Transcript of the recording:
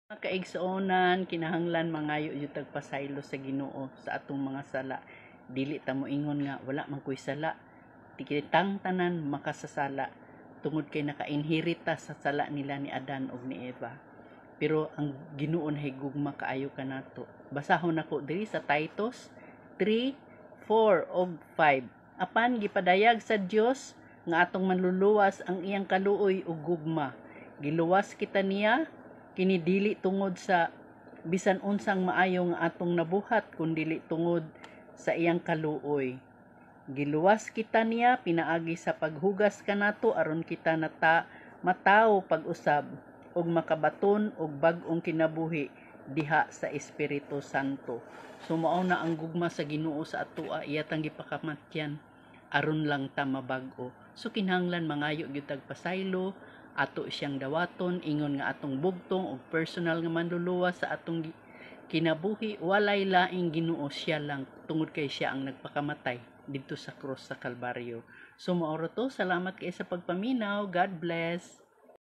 Mga kaigsuonan, kinahanglan mangayo yung tagpasaylo sa Ginoo sa atong mga sala. Dili ta mo ingon nga wala man koy sala. Tikitang tanan makasasala tungod kay naka-inherit ta sa sala nila ni Adan ug ni Eva. Pero ang Ginoo nahigugma kaayo kanato. Basahon nako diri sa Titus 3, 4 ug 5. Apan gipadayag sa Dios nga atong manluluwas ang iyang kaluoy ug gugma. Giluwas kita niya kini dili tungod sa bisan unsang maayo nga atong nabuhat kundi tungod sa iyang kaluoy. Giluwas kita niya pinaagi sa paghugas kanato aron kita mataw pag-usab ug makabaton og bag-ong kinabuhi diha sa Espiritu Santo. So mao na ang gugma sa Ginoo sa atoa, iyatang gipakamatyan aron lang ta mabag-o. So kinahanglan mangayo gyud tagpasaylo, ato siyang dawaton ingon nga atong bugtong ug personal nga manluluwas sa atong kinabuhi. Walay laing Ginoo, siya lang, tungod kay siya ang nagpakamatay didto sa krus sa Kalbaryo. So mao ra to, salamat kay sa pagpaminaw. God bless.